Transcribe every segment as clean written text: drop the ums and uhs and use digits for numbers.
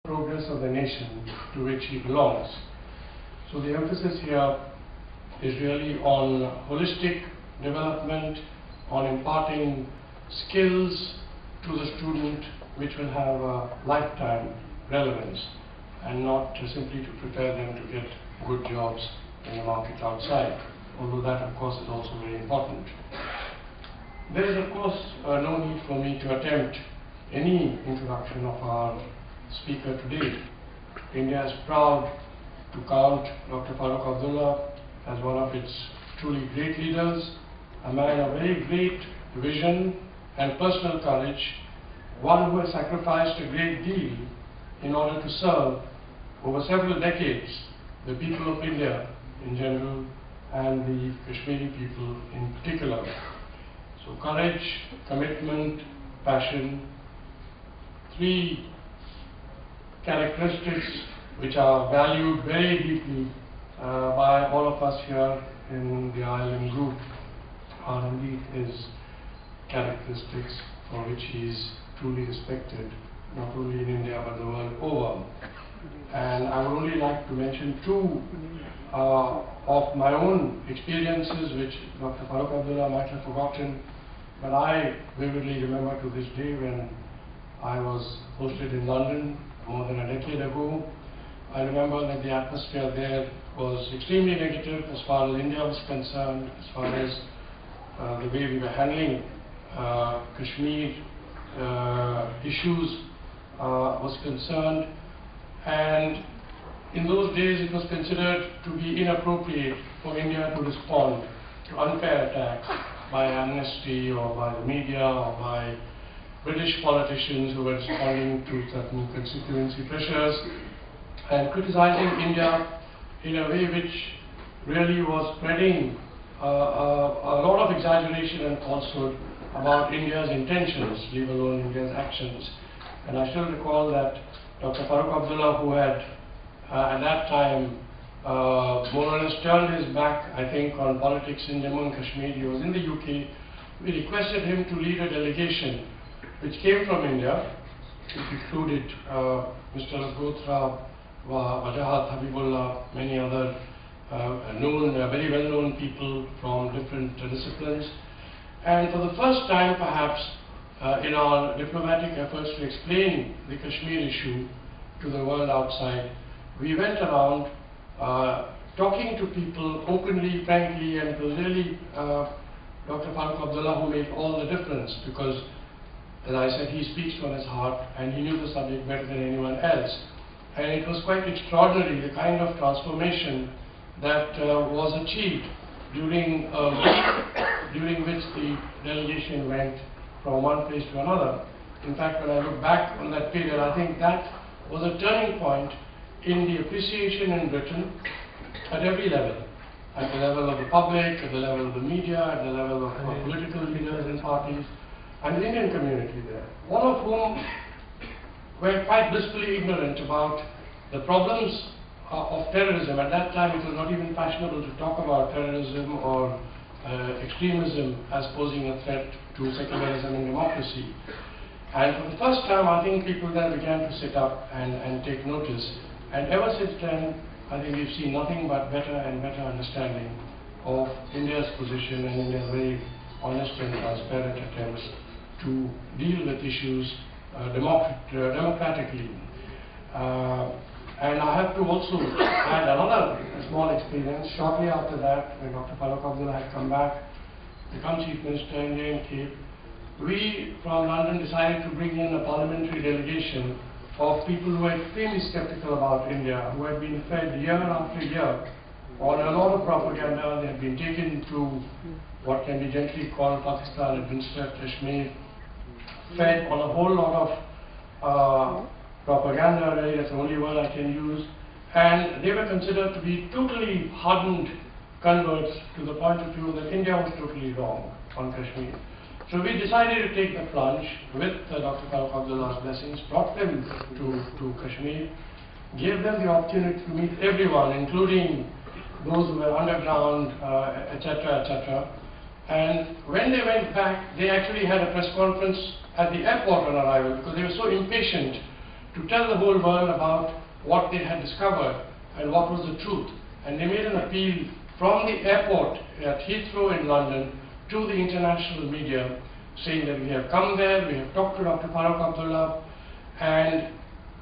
progress of the nation to which he belongs. So the emphasis here is really on holistic development, on imparting skills to the student which will have a lifetime relevance, and not simply to prepare them to get good jobs in the market outside, although that of course is also very important. There is of course no need for me to attempt any introduction of our speaker today. India is proud to count Dr. Farooq Abdullah as one of its truly great leaders, a man of very great vision and personal courage, one who has sacrificed a great deal in order to serve over several decades the people of India in general and the Kashmiri people in particular. So courage, commitment, passion, three characteristics which are valued very deeply by all of us here in the IILM group are indeed his characteristics for which he is truly respected, not only in India but the world over. And I would only like to mention two of my own experiences which Dr. Farooq Abdullah might have forgotten, but I vividly remember to this day when I was posted in London more than a decade ago. I remember that the atmosphere there was extremely negative as far as India was concerned, as far as the way we were handling Kashmir issues was concerned. And in those days it was considered to be inappropriate for India to respond to unfair attacks by Amnesty or by the media or by British politicians who were responding to certain constituency pressures and criticizing India in a way which really was spreading a lot of exaggeration and falsehood about India's intentions, leave alone India's actions. And I still recall that Dr. Farooq Abdullah, who had at that time more or less turned his back, I think, on politics in Jammu and Kashmir. He was in the UK. We requested him to lead a delegation which came from India. It included Mr. Gotra, Wajahat, Habibullah, many other very well-known people from different disciplines. And for the first time, perhaps, in our diplomatic efforts to explain the Kashmir issue to the world outside, we went around talking to people openly, frankly, and it was really Dr. Farooq Abdullah who made all the difference, because, as I said, he speaks from his heart and he knew the subject better than anyone else. And it was quite extraordinary, the kind of transformation that was achieved during a week during which the delegation went from one place to another. In fact, when I look back on that period, I think that was a turning point in the appreciation in Britain at every level. At the level of the public, at the level of the media, at the level of political leaders and parties, and the Indian community there, all of whom were quite blissfully ignorant about the problems of terrorism. At that time, it was not even fashionable to talk about terrorism or extremism as posing a threat to secularism and democracy. And for the first time, I think people then began to sit up and take notice. And ever since then, I think we've seen nothing but better and better understanding of India's position and India's very honest and transparent attempts to deal with issues democratically. And I have to also add another small experience. Shortly after that, when Dr. Farooq Abdullah had come back, become Chief Minister in J&K, we from London decided to bring in a parliamentary delegation of people who were extremely skeptical about India, who had been fed year after year on a lot of propaganda. They had been taken to what can be gently called Pakistan administered Kashmir, fed on a whole lot of propaganda, really, that's the only word I can use, and they were considered to be totally hardened converts to the point of view that India was totally wrong on Kashmir. So we decided to take the plunge with Dr. Farooq Abdullah's blessings, brought them to Kashmir, gave them the opportunity to meet everyone, including those who were underground, etc., etc. And when they went back, they actually had a press conference at the airport on arrival, because they were so impatient to tell the whole world about what they had discovered and what was the truth. And they made an appeal from the airport at Heathrow in London to the international media, saying that we have come there, we have talked to Dr. Farooq Abdullah, and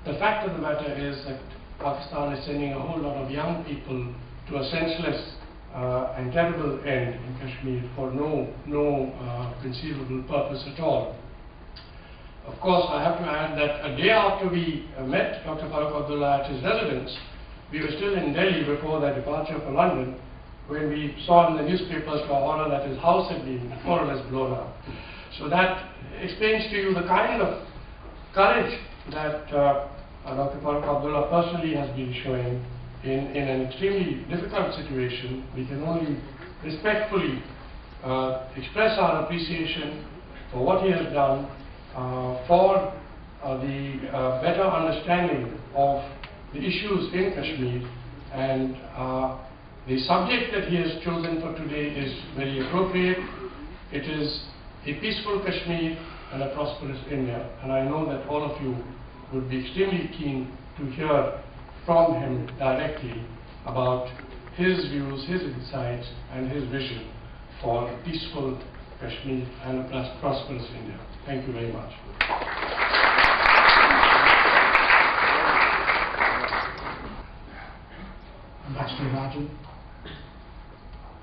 the fact of the matter is that Pakistan is sending a whole lot of young people to a senseless and terrible end in Kashmir for no conceivable purpose at all. Of course, I have to add that a day after we met Dr. Farooq Abdullah at his residence, we were still in Delhi before their departure for London, when we saw in the newspapers to our honor that his house had been more or less blown up. So that explains to you the kind of courage that Dr. Farooq Abdullah personally has been showing in an extremely difficult situation. We can only respectfully express our appreciation for what he has done, for the better understanding of the issues in Kashmir, and the subject that he has chosen for today is very appropriate. It is a peaceful Kashmir and a prosperous India, and I know that all of you would be extremely keen to hear from him directly about his views, his insights, and his vision for a peaceful Kashmir and a prosperous India. Thank you very much. Ambassador Rajan,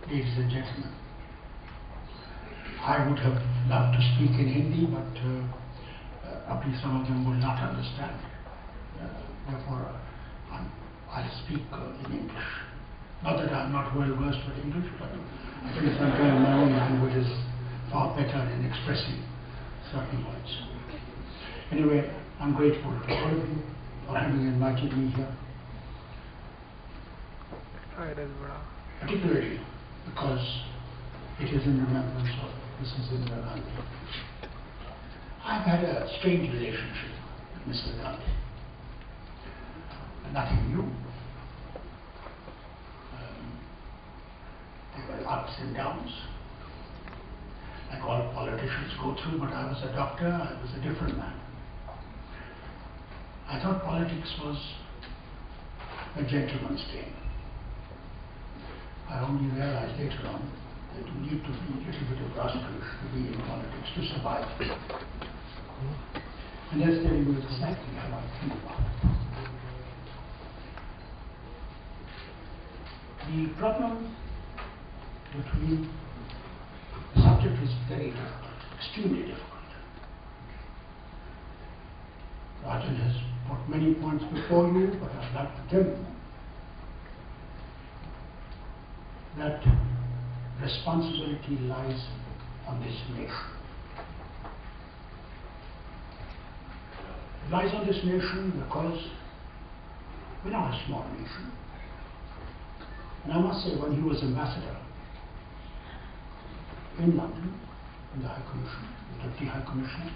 ladies and gentlemen, I would have loved to speak in Hindi, but probably some of them will not understand. Therefore, I'll speak in English. Not that I'm not well versed with English, but I think sometimes my own language is far better in expressing certain words. Anyway, I'm grateful to all of you for having invited me here. Particularly because it is in remembrance of Mrs. Indira Gandhi. I've had a strange relationship with Mrs. Gandhi. Nothing new. There were ups and downs, like all politicians go through, but I was a doctor, I was a different man. I thought politics was a gentleman's game. I only realized later on that you need to be a little bit of rascalish to be in politics to survive. And that's telling you exactly how I feel about it. The problem between the subject is very difficult, extremely difficult. Rajan has put many points before you, but I'd like to tell you that responsibility lies on this nation. It lies on this nation because we're not a small nation. And I must say, when he was ambassador in London, in the High Commission, the Deputy High Commissioner,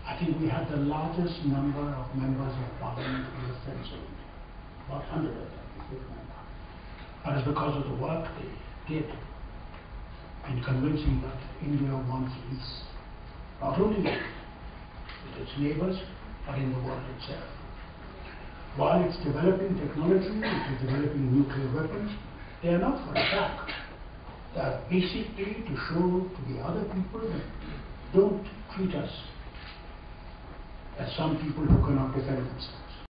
I think we had the largest number of members of Parliament in the French zone, about 100 of them, if you remember. That is because of the work they did in convincing that India wants peace, not only with its neighbors, but in the world itself. While it's developing technology, it is developing nuclear weapons, they are not for attack. They are basically to show to the other people that don't treat us as some people who cannot defend themselves.